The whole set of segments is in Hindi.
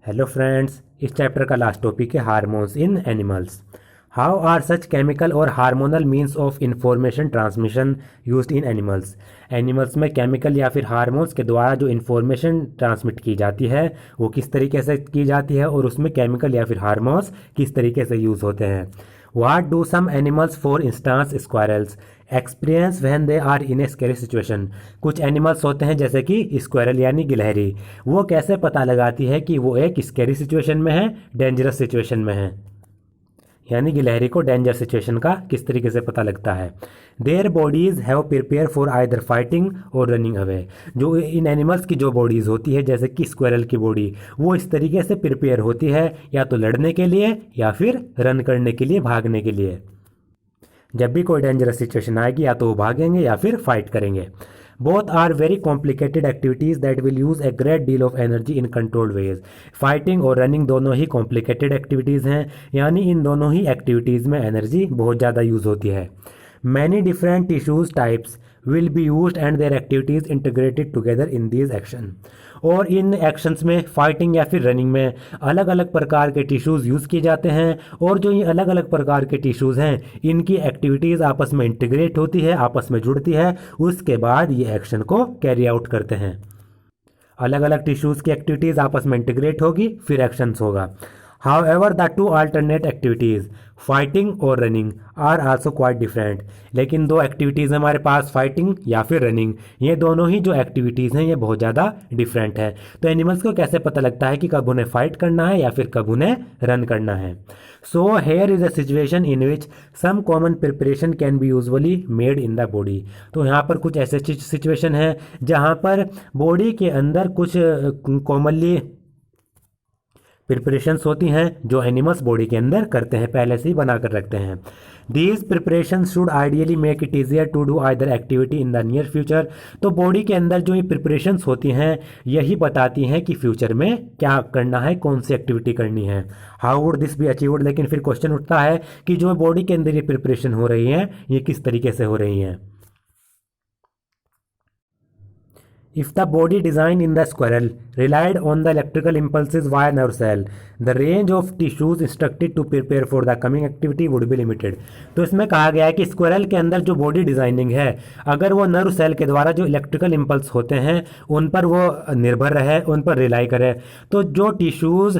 हेलो फ्रेंड्स, इस चैप्टर का लास्ट टॉपिक है hormones in animals. How are such chemical और hormonal means of information transmission used in animals. Animals में केमिकल या फिर हार्मोन्स के द्वारा जो इन्फॉर्मेशन ट्रांसमिट की जाती है वो किस तरीके से की जाती है और उसमें केमिकल या फिर हार्मोन्स किस तरीके से यूज़ होते हैं। What do some animals for instance squirrels experience when they are in a scary situation. कुछ एनिमल्स होते हैं जैसे कि स्क्वायरल यानी गिलहरी, वो कैसे पता लगाती है कि वो एक स्कैरी सिचुएशन में है, डेंजरस सिचुएशन में है। यानी गिलहरी को डेंजर सिचुएशन का किस तरीके से पता लगता है। Their bodies have prepare for either fighting और रनिंग अवे। जो इन एनिमल्स की जो बॉडीज होती है जैसे कि स्क्वायरल की बॉडी, वो इस तरीके से प्रिपेयर होती है या तो लड़ने के लिए या फिर रन करने के लिए, भागने के लिए। जब भी कोई डेंजरस सिचुएशन आएगी या तो वो भागेंगे या फिर फाइट करेंगे। Both are very complicated activities that will use a great deal of energy in controlled ways. Fighting और रनिंग दोनों ही कॉम्प्लिकेटेड एक्टिविटीज़ हैं, यानी इन दोनों ही एक्टिविटीज़ में एनर्जी बहुत ज़्यादा यूज़ होती है। Many different tissues types will be used and there activities integrated together in these action. और इन एक्शंस में, फाइटिंग या फिर रनिंग में, अलग अलग प्रकार के टिश्यूज़ यूज़ किए जाते हैं और जो ये अलग अलग प्रकार के टिश्यूज़ हैं इनकी एक्टिविटीज़ आपस में इंटीग्रेट होती है, आपस में जुड़ती है, उसके बाद ये एक्शन को कैरी आउट करते हैं। अलग अलग टिश्यूज़ की एक्टिविटीज़ आपस में इंटीग्रेट होगी, फिर एक्शंस होगा। However, the two alternate activities, fighting और running, are also quite different. लेकिन दो एक्टिविटीज़ हमारे पास, फाइटिंग या फिर रनिंग, ये दोनों ही जो एक्टिविटीज़ हैं ये बहुत ज़्यादा डिफरेंट है। तो एनिमल्स को कैसे पता लगता है कि कब उन्हें फाइट करना है या फिर कब उन्हें रन करना है। So here is a situation in which some common preparation can be usually made in the body. तो यहाँ पर कुछ ऐसे सिचुएशन है जहाँ पर बॉडी के अंदर कुछ कॉमनली प्रिपरेशंस होती हैं जो एनिमल्स बॉडी के अंदर करते हैं, पहले से ही बना कर रखते हैं। These preparation should ideally make it easier to do either activity in the near future. तो बॉडी के अंदर जो ये प्रिपरेशंस होती हैं यही बताती हैं कि फ्यूचर में क्या करना है, कौन सी एक्टिविटी करनी है। How would this be achieved. लेकिन फिर क्वेश्चन उठता है कि जो बॉडी के अंदर ये प्रिपरेशन हो रही हैं ये किस तरीके से हो रही हैं। If the body design in the squirrel relied on the electrical impulses via nerve cell, the range of tissues instructed to prepare for the coming activity would be limited। तो इसमें कहा गया है कि स्क्वायरल के अंदर जो बॉडी डिजाइनिंग है, अगर वो नर्व सेल के द्वारा जो इलेक्ट्रिकल इम्पल्स होते हैं उन पर वो निर्भर रहे, उन पर रिलाई करे, तो जो टिश्यूज़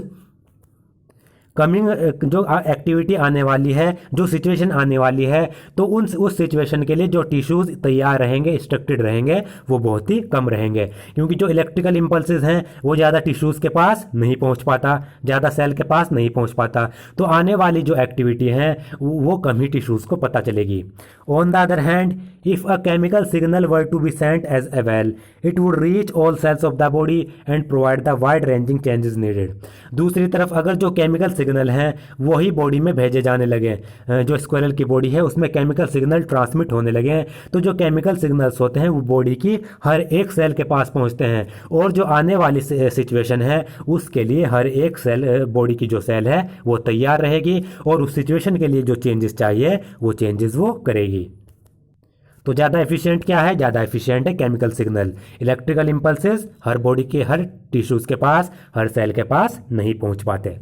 कमिंग, जो एक्टिविटी आने वाली है, जो सिचुएशन आने वाली है, तो उस सिचुएशन के लिए जो टिश्यूज़ तैयार रहेंगे, इंस्ट्रक्टेड रहेंगे, वो बहुत ही कम रहेंगे। क्योंकि जो इलेक्ट्रिकल इम्पल्सेस हैं वो ज़्यादा टिश्यूज़ के पास नहीं पहुंच पाता, ज़्यादा सेल के पास नहीं पहुंच पाता, तो आने वाली जो एक्टिविटी है वो कम ही टिश्यूज़ को पता चलेगी। On the other hand, if a chemical signal were to be sent as a well, it would reach all cells of the body and provide the wide ranging changes needed. दूसरी तरफ अगर जो केमिकल सिग्नल हैं वही बॉडी में भेजे जाने लगे, जो स्क्वायरल की बॉडी है उसमें केमिकल सिग्नल ट्रांसमिट होने लगे हैं, तो जो केमिकल सिग्नल्स होते हैं वो बॉडी की हर एक सेल के पास पहुंचते हैं और जो आने वाली सिचुएशन है उसके लिए हर एक सेल, बॉडी की जो सेल है वो तैयार रहेगी और उस सिचुएशन के लिए जो चेंजेस चाहिए वो चेंजेस वो करेगी। तो ज़्यादा एफिशिएंट क्या है? ज़्यादा एफिशिएंट है केमिकल सिग्नल। इलेक्ट्रिकल इम्पल्सेस हर बॉडी के हर टिश्यूज़ के पास, हर सेल के पास नहीं पहुंच पाते।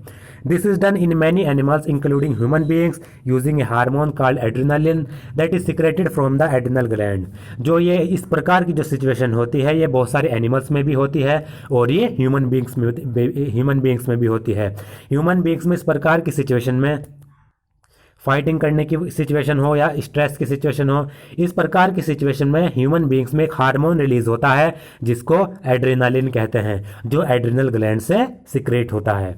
This is done in many animals including human beings using A hormone called adrenaline that is secreted from the adrenal gland. जो ये इस प्रकार की जो सिचुएशन होती है ये बहुत सारे एनिमल्स में भी होती है और ये ह्यूमन बीइंग्स में भी होती है। ह्यूमन बीइंग्स में इस प्रकार की सिचुएशन में, फाइटिंग करने की सिचुएशन हो या स्ट्रेस की सिचुएशन हो, इस प्रकार की सिचुएशन में ह्यूमन बीइंग्स में एक हार्मोन रिलीज होता है जिसको एड्रेनालिन कहते हैं, जो एड्रिनल ग्लैंड से सिक्रेट होता है।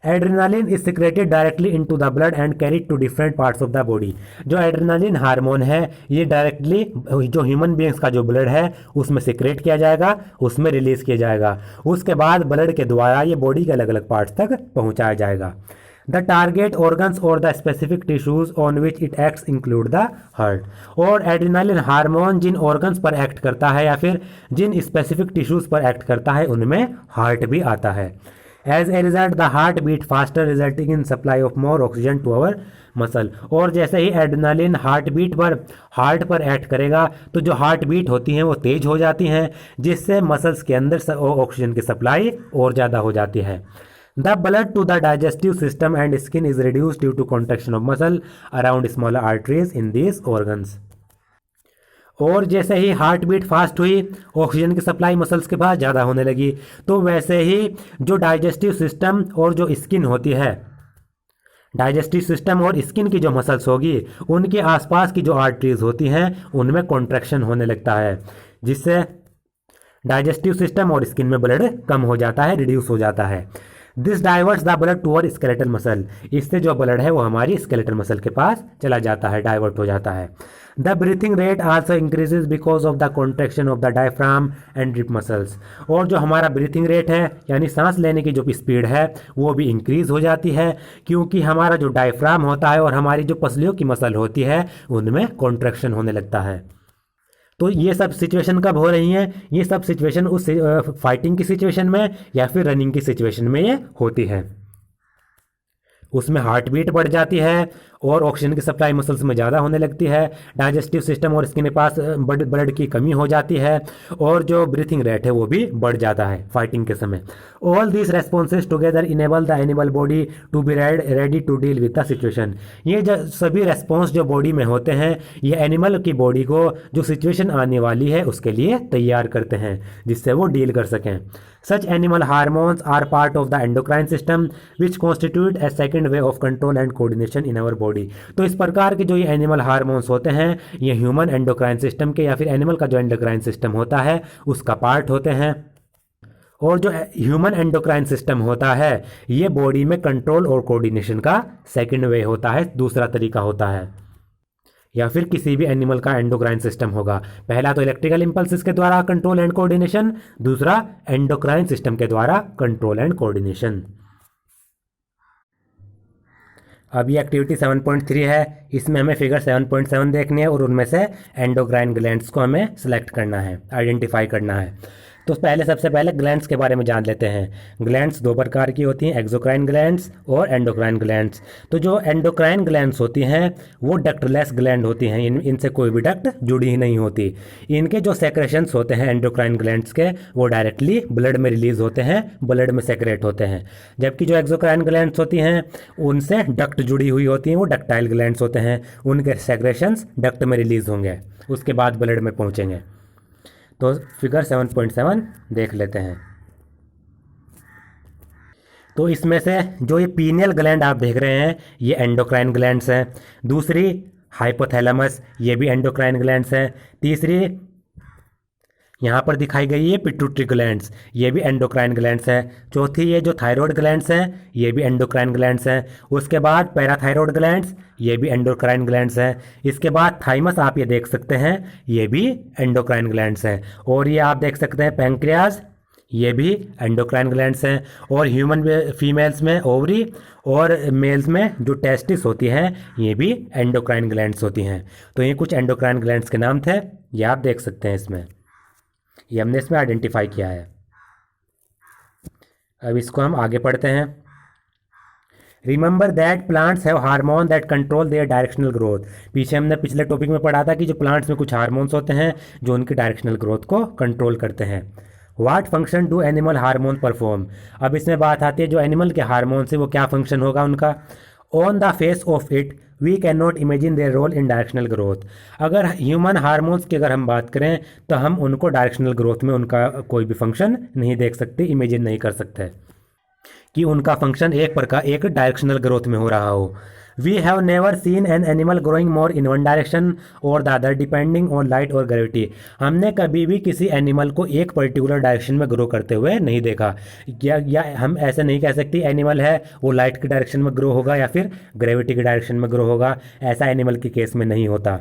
Adrenaline is secreted directly into the blood and carried to different parts of the body. जो एड्रेनालिन हार्मोन है ये डायरेक्टली जो ह्यूमन बीइंग्स का जो ब्लड है उसमें सिक्रेट किया जाएगा, उसमें रिलीज किया जाएगा, उसके बाद ब्लड के द्वारा ये बॉडी के अलग अलग पार्ट्स तक पहुंचाया जाएगा। द टारगेट ऑर्गन्स और the specific tissues on which it acts include the heart. और एड्रेनालिन हार्मोन जिन ऑर्गन्स पर एक्ट करता है या फिर जिन स्पेसिफिक टिश्यूज पर एक्ट करता है उनमें हार्ट भी आता है। As a result the heart beat faster resulting in supply of more oxygen to our muscle. और जैसे ही एड्रेनालिन हार्ट पर एक्ट करेगा तो जो हार्ट बीट होती हैं वो तेज हो जाती हैं, जिससे मसल्स के अंदर ऑक्सीजन की सप्लाई और ज़्यादा हो जाती है। The blood to the digestive system and skin is reduce due to contraction of muscle around smaller arteries in these organs. और जैसे ही हार्ट बीट फास्ट हुई, ऑक्सीजन की सप्लाई मसल्स के पास ज़्यादा होने लगी, तो वैसे ही जो डाइजेस्टिव सिस्टम और जो स्किन होती है, डाइजेस्टिव सिस्टम और स्किन की जो मसल्स होगी उनके आसपास की जो आर्टरीज होती हैं उनमें कॉन्ट्रैक्शन होने लगता है, जिससे डाइजेस्टिव सिस्टम और स्किन में ब्लड कम हो जाता है, रिड्यूस हो जाता है। This diverts the blood toward skeletal muscle. इससे जो ब्लड है वो हमारी स्केलेटल मसल के पास चला जाता है, डाइवर्ट हो जाता है। The breathing rate also increases because of the contraction of the diaphragm and rib muscles. और जो हमारा ब्रीथिंग रेट है यानी सांस लेने की जो स्पीड है वो भी इंक्रीज हो जाती है, क्योंकि हमारा जो डायफ्राम होता है और हमारी जो पसलियों की मसल होती है उनमें कॉन्ट्रैक्शन होने लगता है। तो ये सब सिचुएशन कब हो रही हैं? ये सब सिचुएशन उस फाइटिंग की सिचुएशन में या फिर रनिंग की सिचुएशन में ये होती है। उसमें हार्ट बीट बढ़ जाती है और ऑक्सीजन की सप्लाई मसल्स में ज़्यादा होने लगती है, डाइजेस्टिव सिस्टम और स्किन के पास ब्लड की कमी हो जाती है और जो ब्रीथिंग रेट है वो भी बढ़ जाता है फाइटिंग के समय। All this responses together enable the animal body to be ready to deal with the situation. ये जो सभी रेस्पॉन्स जो बॉडी में होते हैं ये एनिमल की बॉडी को जो सिचुएशन आने वाली है उसके लिए तैयार करते हैं, जिससे वो डील कर सकें। Such animal hormones are part of the endocrine system which constitute a second way of control and coordination in our body। तो इस प्रकार के जो ये एनिमल हार्मोन्स होते हैं ये ह्यूमन एंडोक्राइन सिस्टम के या फिर एनिमल का जो एंडोक्राइन सिस्टम होता है उसका पार्ट होते हैं। और जो ह्यूमन एंडोक्राइन सिस्टम होता है ये बॉडी में कंट्रोल और कोऑर्डिनेशन का सेकंड वे होता है, दूसरा तरीका होता है। या फिर किसी भी एनिमल का एंडोक्राइन सिस्टम होगा, पहला तो इलेक्ट्रिकल इंपल्सेस के द्वारा कंट्रोल एंड कोऑर्डिनेशन, दूसरा एंडोक्राइन सिस्टम के द्वारा कंट्रोल एंड कोऑर्डिनेशन। अब ये एक्टिविटी 7.3 है, इसमें हमें फिगर 7.7 देखनी है और उनमें से एंडोक्राइन ग्लैंड्स को हमें सेलेक्ट करना है, आइडेंटिफाई करना है। तो सबसे पहले ग्लैंड्स के बारे में जान लेते हैं। ग्लैंड्स दो प्रकार की होती हैं, एक्सोक्राइन ग्लैंड्स और एंडोक्राइन ग्लैंड्स। तो जो एंडोक्राइन ग्लैंड्स होती हैं वो डक्टलेस ग्लैंड होती हैं, इनसे कोई भी डक्ट जुड़ी ही नहीं होती। इनके जो सेक्रेशंस होते हैं एंडोक्राइन ग्लैंड्स के वो डायरेक्टली ब्लड में रिलीज होते हैं, ब्लड में सेक्रेट होते हैं। जबकि जो एक्सोक्राइन ग्लैंड्स होती हैं उनसे डक्ट जुड़ी हुई होती हैं, वो डक्टाइल ग्लैंड्स होते हैं, उनके सेक्रेशंस डक्ट में रिलीज होंगे, उसके बाद ब्लड में पहुँचेंगे। तो फिगर 7.7 देख लेते हैं। तो इसमें से जो ये पीनियल ग्लैंड आप देख रहे हैं ये एंडोक्राइन ग्लैंड्स हैं, दूसरी हाइपोथैलेमस ये भी एंडोक्राइन ग्लैंड्स हैं, तीसरी यहाँ पर दिखाई गई है पिट्यूटरी ग्लैंड्स ये भी एंडोक्राइन ग्लैंड्स है, चौथी ये जो थायराइड ग्लैंड्स हैं ये भी एंडोक्राइन ग्लैंड्स हैं, उसके बाद पैराथायराइड ग्लैंड्स ये भी एंडोक्राइन ग्लैंड्स हैं, इसके बाद थाइमस आप ये देख सकते हैं ये भी एंडोक्राइन ग्लैंड्स हैं, और ये आप देख सकते हैं पैंक्रियाज ये भी एंडोक्राइन ग्लैंड्स हैं, और ह्यूमन फीमेल्स में ओवरी और मेल्स में जो टेस्टिस होती हैं ये भी एंडोक्राइन ग्लैंड्स होती हैं। तो ये कुछ एंडोक्राइन ग्लैंड्स के नाम थे, ये आप देख सकते हैं इसमें, ये हमने इसमें आइडेंटिफाई किया है। अब इसको हम आगे पढ़ते हैं। Remember that plants have hormone that control their directional growth. पीछे हमने पिछले टॉपिक में पढ़ा था कि जो प्लांट्स में कुछ हार्मोन्स होते हैं जो उनकी डायरेक्शनल ग्रोथ को कंट्रोल करते हैं। What function do animal hormone perform. अब इसमें बात आती है जो एनिमल के हार्मोन से वो क्या फंक्शन होगा उनका। On the face of it we can not imagine their role in directional growth. अगर ह्यूमन हार्मोन्स की अगर हम बात करें तो हम उनको डायरेक्शनल ग्रोथ में उनका कोई भी फंक्शन नहीं देख सकते, इमेजिन नहीं कर सकते कि उनका फंक्शन एक डायरेक्शनल ग्रोथ में हो रहा हो। We have never seen an animal growing more in one direction और the other depending on light और ग्रेविटी। हमने कभी भी किसी एनिमल को एक पर्टिकुलर डायरेक्शन में ग्रो करते हुए नहीं देखा, या हम ऐसे नहीं कह सकते एनिमल है वो लाइट की डायरेक्शन में ग्रो होगा या फिर ग्रेविटी की डायरेक्शन में ग्रो होगा, ऐसा एनिमल के केस में नहीं होता।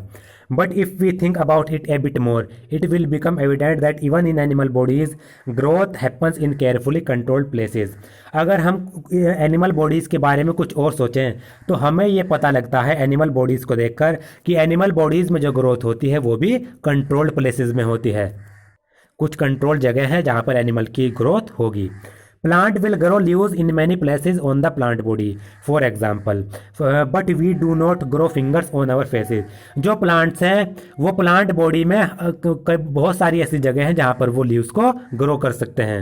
But if we think about it a bit more, it will become evident that even in animal bodies, growth happens in carefully controlled places. अगर हम एनिमल बॉडीज़ के बारे में कुछ और सोचें तो हमें ये पता लगता है एनिमल बॉडीज़ को देखकर कि एनिमल बॉडीज़ में जो ग्रोथ होती है वो भी कंट्रोल्ड प्लेसेस में होती है। कुछ कंट्रोल जगह है जहाँ पर एनिमल की ग्रोथ होगी। Plant will grow leaves in many places on the plant body, for example, but we do not grow fingers on our faces. जो प्लांट्स हैं वो प्लांट बॉडी में बहुत सारी ऐसी जगह हैं जहाँ पर वो लीव्स को ग्रो कर सकते हैं।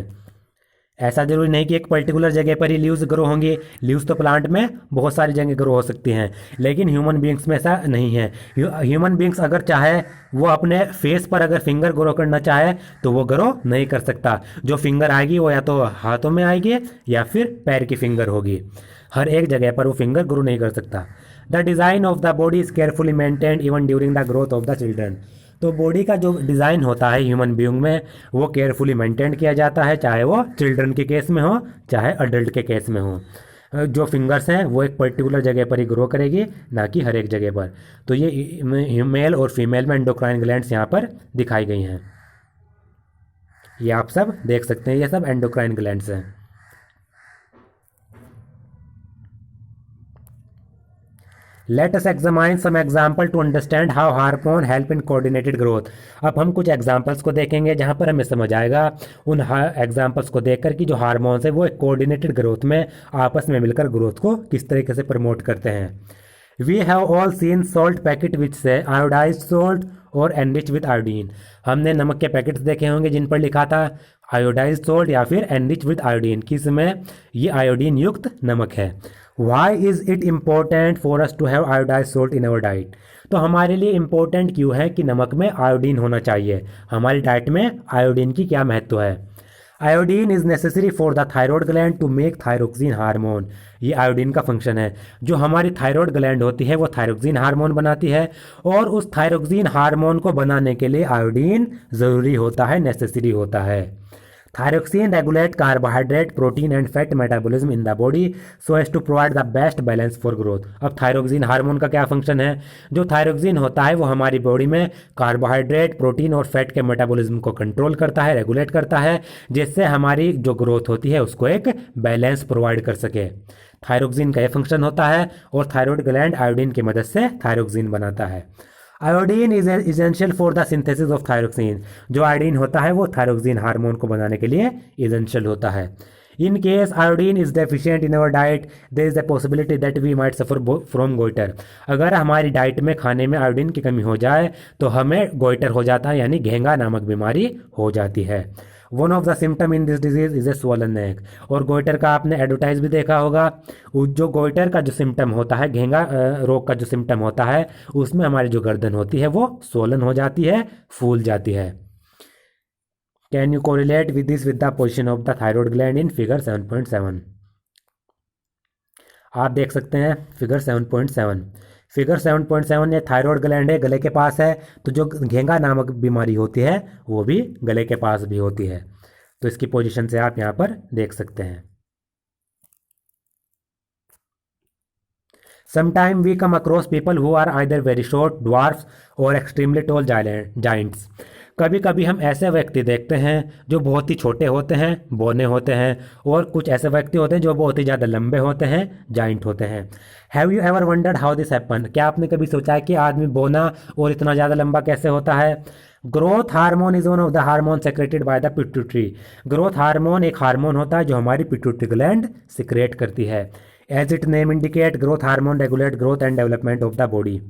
ऐसा जरूरी नहीं कि एक पर्टिकुलर जगह पर ही लीव्स ग्रो होंगे। लीव्स तो प्लांट में बहुत सारी जगह ग्रो हो सकती हैं, लेकिन ह्यूमन बींग्स में ऐसा नहीं है। ह्यूमन बींग्स अगर चाहे वो अपने फेस पर अगर फिंगर ग्रो करना चाहे तो वो ग्रो नहीं कर सकता। जो फिंगर आएगी वो या तो हाथों में आएगी या फिर पैर की फिंगर होगी। हर एक जगह पर वो फिंगर ग्रो नहीं कर सकता। The design of the body is carefully maintained even during the growth of the children. तो बॉडी का जो डिज़ाइन होता है ह्यूमन बीइंग में वो केयरफुली मेंटेन किया जाता है, चाहे वो चिल्ड्रन के केस में हो चाहे अडल्ट के केस में हो। जो फिंगर्स हैं वो एक पर्टिकुलर जगह पर ही ग्रो करेगी, ना कि हर एक जगह पर। तो ये मेल और फीमेल में एंडोक्राइन ग्लैंड्स यहाँ पर दिखाई गई हैं। ये आप सब देख सकते हैं, ये सब एंडोक्राइन ग्लैंड्स हैं। Let us examine some example to understand how hormone help in coordinated growth. अब हम कुछ एग्जाम्पल्स को देखेंगे जहाँ पर हमें समझ आएगा उन एग्जाम्पल्स को देखकर कि जो हार्मोन्स है वो एक कोऑर्डिनेटेड ग्रोथ में आपस में मिलकर ग्रोथ को किस तरीके से प्रमोट करते हैं। We have all seen salt packet which say iodised salt और एनरिच विद आयोडीन। हमने नमक के पैकेट्स देखे होंगे जिन पर लिखा था आयोडाइज्ड सॉल्ट या फिर एनरिच विद आयोडीन, किसमें ये आयोडीन युक्त नमक है। Why is it important for us to have iodized salt in our diet. तो हमारे लिए इम्पोर्टेंट क्यों है कि नमक में आयोडीन होना चाहिए, हमारी डाइट में आयोडीन की क्या महत्व है। Iodine is necessary for the thyroid gland to make thyroxine hormone. ये आयोडीन का फंक्शन है। जो हमारी थायरॉयड ग्लैंड होती है वो थायरोक्सिन हार्मोन बनाती है, और उस थायरोक्सिन हार्मोन को बनाने के लिए आयोडीन ज़रूरी होता है, नेसेसरी होता है। Thyroxine regulate carbohydrate, protein and fat metabolism in the body so as to provide the best balance for growth. अब थायरोक्सिन हार्मोन का क्या फंक्शन है। जो थायरोक्सिन होता है वो हमारी बॉडी में कार्बोहाइड्रेट, प्रोटीन और फैट के मेटाबॉलिज्म को कंट्रोल करता है, रेगुलेट करता है, जिससे हमारी जो ग्रोथ होती है उसको एक बैलेंस प्रोवाइड कर सके। थायरोक्सिन का ये फंक्शन होता है, और थायरॉयड ग्लैंड आयोडीन की मदद से थायरोक्सिन बनाता है। Iodine is essential for the synthesis of thyroxine. जो आयोडीन होता है वो थायरोक्सिन हार्मोन को बनाने के लिए इसेंशियल होता है। In case iodine is deficient in our diet there is the possibility that we might suffer from goitre. अगर हमारी डाइट में खाने में आयोडीन की कमी हो जाए तो हमें गोइटर हो जाता है, यानी घेंगा नामक बीमारी हो जाती है। One of the symptom in this disease is a swollen neck. और गोइटर का आपने एडवर्टाइज भी देखा होगा। जो गोइटर का जो सिम्टम होता है, घेंगा रोग का जो सिम्टम होता है, उसमें हमारी जो गर्दन होती है वो स्वोलन हो जाती है, फूल जाती है। Can you correlate with this with the position of the thyroid gland in figure 7.7। आप देख सकते हैं फिगर 7.7। फिगर 7.7 ये थायरॉयड ग्लैंड है, गले के पास है। तो जो घेंगा नामक बीमारी होती है वो भी गले के पास भी होती है। तो इसकी पोजीशन से आप यहाँ पर देख सकते हैं। Sometime we come across people who are either very short, dwarfs or extremely tall giants. कभी कभी हम ऐसे व्यक्ति देखते हैं जो बहुत ही छोटे होते हैं, बौने होते हैं, और कुछ ऐसे व्यक्ति होते हैं जो बहुत ही ज़्यादा लंबे होते हैं, जाइंट होते हैं। Have you ever wondered how this happen. क्या आपने कभी सोचा है कि आदमी बौना और इतना ज़्यादा लंबा कैसे होता है। Growth hormone is one of the hormone secreted by the pituitary. Growth hormone एक हार्मोन होता है जो हमारी पिट्यूटरी ग्लैंड सिक्रेट करती है। As it name indicate growth hormone regulate growth and development of the body.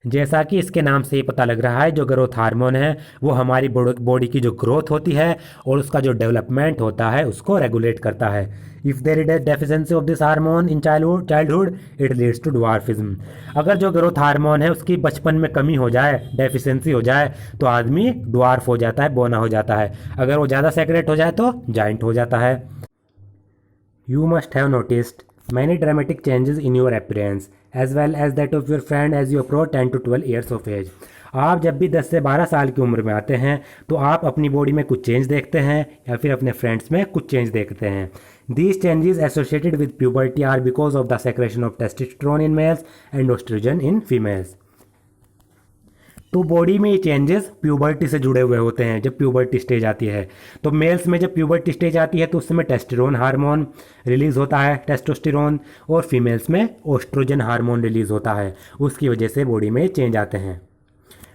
जैसा कि इसके नाम से ही पता लग रहा है, जो ग्रोथ हार्मोन है वो हमारी बॉडी की जो ग्रोथ होती है और उसका जो डेवलपमेंट होता है उसको रेगुलेट करता है। If there is deficiency of this hormone in childhood it leads to dwarfism. अगर जो ग्रोथ हार्मोन है उसकी बचपन में कमी हो जाए, डेफिशिएंसी हो जाए, तो आदमी ड्वार्फ हो जाता है, बौना हो जाता है। अगर वो ज़्यादा सेक्रेट हो जाए तो जाइंट हो जाता है। You must have noticed many dramatic changes in your appearance as well as that of your friend as you approach 10 to 12 years of age. आप जब भी 10 से 12 साल की उम्र में आते हैं तो आप अपनी बॉडी में कुछ चेंज देखते हैं या फिर अपने फ्रेंड्स में कुछ चेंज देखते हैं। These changes associated with puberty are because of the secretion of testosterone in males and estrogen in females. तो बॉडी में ये चेंजेस प्यूबर्टी से जुड़े हुए होते हैं। जब प्यूबर्टी स्टेज आती है तो मेल्स में जब प्यूबर्टी स्टेज आती है तो उस समय टेस्टोस्टेरोन हार्मोन रिलीज़ होता है, टेस्टोस्टेरोन, और फीमेल्स में ओस्ट्रोजन हार्मोन रिलीज़ होता है। उसकी वजह से बॉडी में चेंज आते हैं।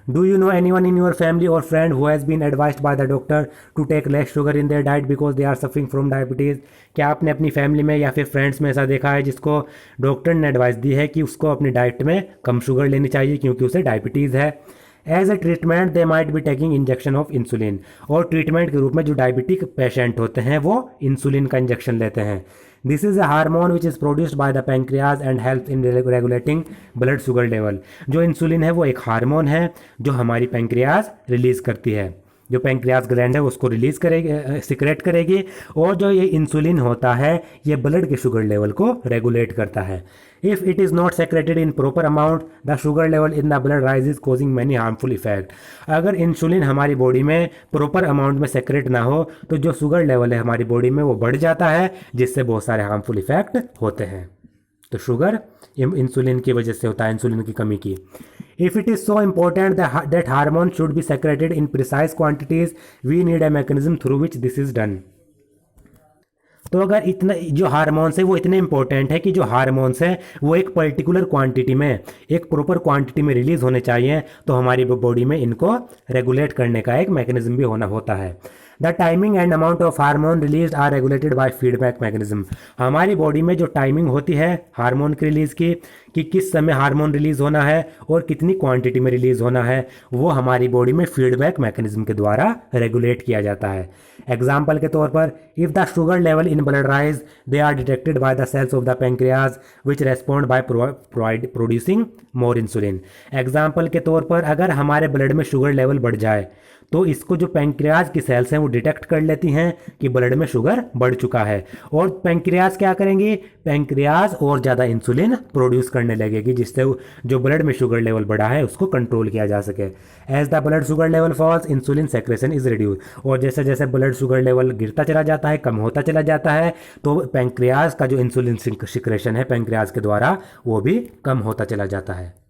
Do you know anyone in your family और friend who has been advised by the doctor to take less sugar in their diet because they are suffering from diabetes? क्या आपने अपनी फैमिली में या फिर फ्रेंड्स में ऐसा देखा है जिसको डॉक्टर ने एडवाइस दी है कि उसको अपनी डाइट में कम शुगर लेनी चाहिए क्योंकि उसे डायबिटीज़ है? As a treatment they might be taking injection of insulin, और ट्रीटमेंट के रूप में जो डायबिटिक पेशेंट होते हैं वो इंसुलिन का इंजेक्शन लेते हैं। This is a hormone which is produced by the pancreas and help in regulating blood sugar level. जो इंसुलिन है वो एक हार्मोन है जो हमारी पैंक्रियाज रिलीज करती है, जो पैंक्रियाज ग्लैंड है उसको रिलीज करेगी, सिक्रेट करेगी, और जो ये इंसुलिन होता है ये ब्लड के शुगर लेवल को रेगुलेट करता है। If it is not secreted in proper amount the sugar level in the blood rises causing many harmful effect. अगर इंसुलिन हमारी बॉडी में प्रॉपर अमाउंट में सेक्रेट ना हो तो जो शुगर लेवल है हमारी बॉडी में वो बढ़ जाता है, जिससे बहुत सारे हार्मफुल इफेक्ट होते हैं। तो शुगर इंसुलिन की वजह से होता है, इंसुलिन की कमी की। If it is so important that hormone should be secreted in precise quantities, we need a mechanism through which this is done. तो अगर इतना जो हार्मोन्स है वो इतने इंपॉर्टेंट है कि जो हार्मोन्स है वो एक पर्टिकुलर क्वांटिटी में, एक प्रॉपर क्वांटिटी में रिलीज होने चाहिए, तो हमारी बॉडी में इनको रेगुलेट करने का एक मैकेनिज्म भी होता है। The timing and amount of hormone release are regulated by feedback mechanism. हमारी बॉडी में जो टाइमिंग होती है हार्मोन की रिलीज की, कि किस समय हार्मोन रिलीज होना है और कितनी क्वांटिटी में रिलीज होना है, वो हमारी बॉडी में फीडबैक मैकेनिज्म के द्वारा रेगुलेट किया जाता है। एग्जाम्पल के तौर पर, if the sugar level in blood rise they are detected by the cells of the pancreas which respond by producing more insulin. Example के तौर पर अगर हमारे ब्लड में शुगर लेवल बढ़ जाए तो इसको जो पैंक्रियाज की सेल्स हैं वो डिटेक्ट कर लेती हैं कि ब्लड में शुगर बढ़ चुका है, और पैंक्रियाज क्या करेंगी, पैंक्रियाज और ज़्यादा इंसुलिन प्रोड्यूस करने लगेगी, जिससे जो ब्लड में शुगर लेवल बढ़ा है उसको कंट्रोल किया जा सके। As the blood sugar level falls insulin secretion is reduce, और जैसे जैसे ब्लड शुगर लेवल गिरता चला जाता है, कम होता चला जाता है, तो पैंक्रियाज का जो इंसुलिन सिक्रेशन है पैंक्रियाज के द्वारा वो भी कम होता चला जाता है।